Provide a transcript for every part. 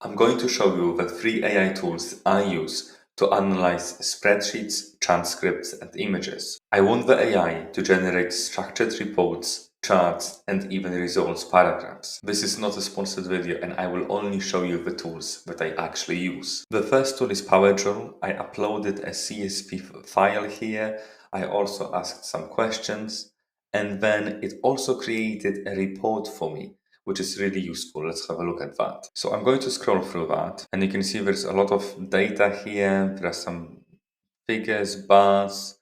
I'm going to show you the three AI tools I use to analyze spreadsheets, transcripts, and images. I want the AI to generate structured reports, charts, and even results paragraphs. This is not a sponsored video, and I will only show you the tools that I actually use. The first tool is Powerdrill. I uploaded a CSV file here. I also asked some questions, and then it also created a report for me, which is really useful. Let's have a look at that. So I'm going to scroll through that, and you can see there's a lot of data here. There are some figures, bars,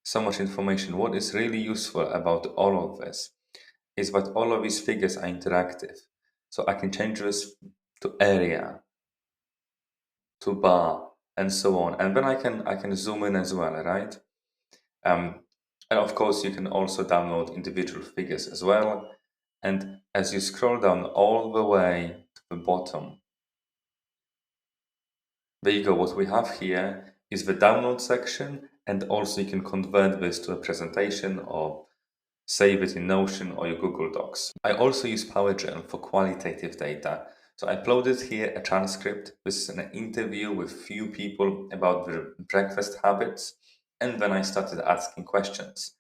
so much information. What is really useful about all of this is that all of these figures are interactive. So I can change this to area, to bar, and so on. And then I can zoom in as well, right? Um, and of course, you can also download individual figures as well. And as you scroll down all the way to the bottom, there you go. What we have here is the download section, and also you can convert this to a presentation or save it in Notion or your Google Docs. I also use Powerdrill for qualitative data. So I uploaded here a transcript. This is an interview with few people about their breakfast habits, and then I started asking questions.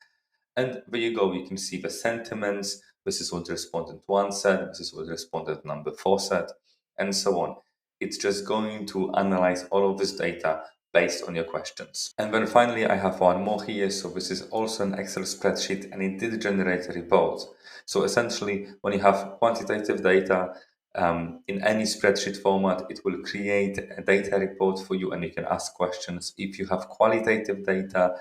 And there you go, you can see the sentiments. This is what respondent 1 said, this is what respondent number 4 said, and so on. It's just going to analyze all of this data based on your questions. And then finally, I have one more here. So this is also an Excel spreadsheet, and it did generate a report. So essentially, when you have quantitative data in any spreadsheet format, it will create a data report for you, and you can ask questions. If you have qualitative data,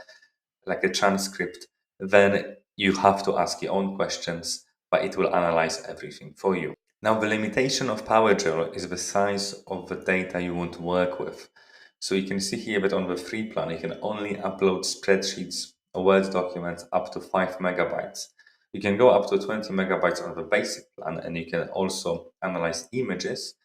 like a transcript, then you have to ask your own questions, but it will analyze everything for you. Now, the limitation of Powerdrill is the size of the data you want to work with. So you can see here that on the free plan, you can only upload spreadsheets or Word documents up to 5 megabytes. You can go up to 20 megabytes on the basic plan, and you can also analyze images,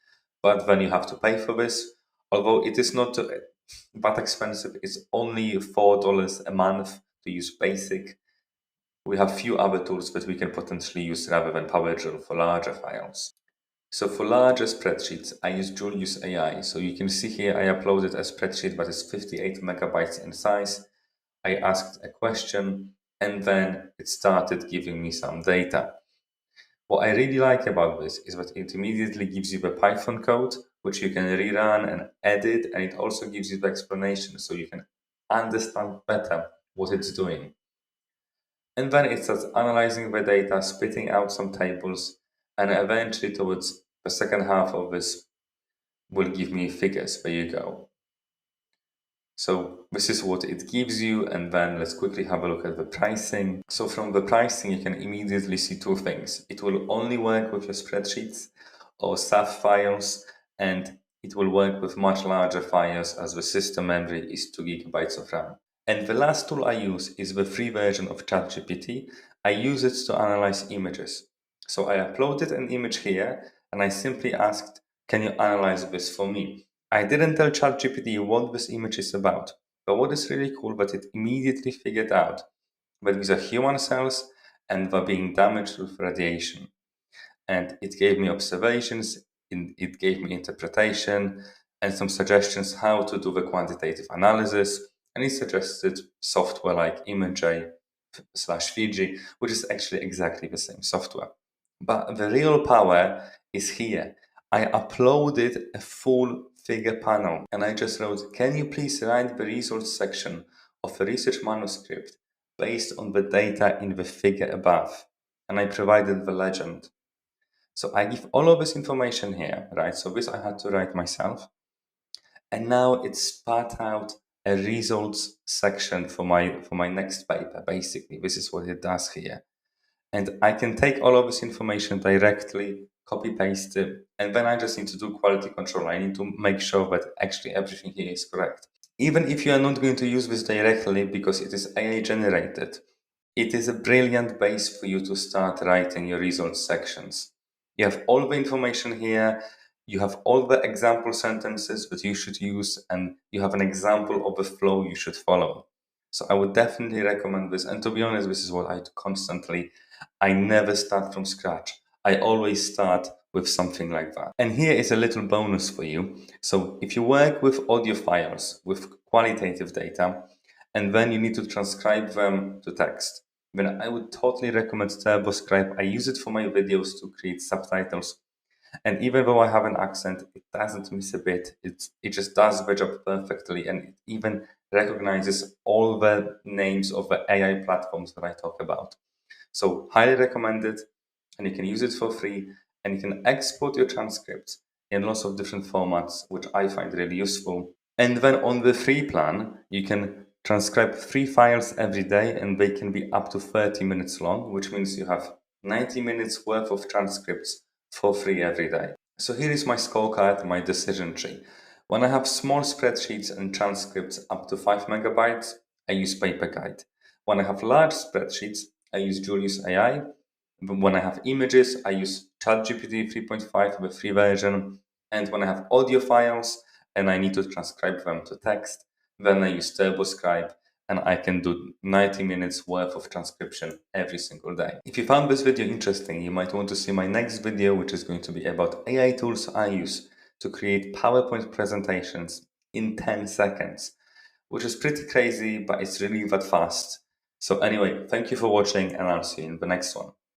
but then you have to pay for this. Although it is not that expensive, it's only $4 a month to use basic. We have few other tools that we can potentially use rather than Powerdrill for larger files. So for larger spreadsheets, I use Julius AI. So you can see here I uploaded a spreadsheet that is 58 megabytes in size. I asked a question, and then it started giving me some data. What I really like about this is that it immediately gives you the Python code, which you can rerun and edit, and it also gives you the explanation so you can understand better what it's doing. And then it starts analyzing the data, spitting out some tables, and eventually towards the second half of this will give me figures. There you go. So this is what it gives you, and then let's quickly have a look at the pricing. So from the pricing, you can immediately see two things. It will only work with your spreadsheets or SAF files, and it will work with much larger files as the system memory is 2 gigabytes of RAM. And the last tool I use is the free version of ChatGPT. I use it to analyze images. So I uploaded an image here, and I simply asked, can you analyze this for me? I didn't tell ChatGPT what this image is about, but what is really cool that it immediately figured out that these are human cells and they're being damaged with radiation. And it gave me observations, it gave me interpretation, and some suggestions how to do the quantitative analysis. And it suggested software like Image/Fiji, which is actually exactly the same software. But the real power is here. I uploaded a full figure panel, and I just wrote, can you please write the results section of a research manuscript based on the data in the figure above? And I provided the legend. So I give all of this information here, right? So this I had to write myself. And now it spat out a results section for my next paper. Basically, this is what it does here. And I can take all of this information directly, copy paste it, and then I just need to do quality control. I need to make sure that actually everything here is correct. Even if you are not going to use this directly because it is AI generated, it is a brilliant base for you to start writing your results sections. You have all the information here, you have all the example sentences that you should use, and you have an example of the flow you should follow. So I would definitely recommend this. And to be honest, this is what I do constantly. I never start from scratch. I always start with something like that. And here is a little bonus for you. So if you work with audio files, with qualitative data, and then you need to transcribe them to text, then I would totally recommend Turboscribe. I use it for my videos to create subtitles. And even though I have an accent, it doesn't miss a bit. It just does the job perfectly, and it even recognizes all the names of the AI platforms that I talk about. So highly recommended, and you can use it for free, and you can export your transcripts in lots of different formats, which I find really useful. And then on the free plan, you can transcribe 3 files every day, and they can be up to 30 minutes long, which means you have 90 minutes worth of transcripts for free every day. So here is my scorecard, my decision tree. When I have small spreadsheets and transcripts up to 5 megabytes, I use Paper Guide. When I have large spreadsheets, I use Julius AI. When I have images, I use ChatGPT 3.5, the free version. And when I have audio files and I need to transcribe them to text, then I use Turboscribe, and I can do 90 minutes worth of transcription every single day. If you found this video interesting, you might want to see my next video, which is going to be about AI tools I use to create PowerPoint presentations in 10 seconds, which is pretty crazy, but it's really that fast. So anyway, thank you for watching, and I'll see you in the next one.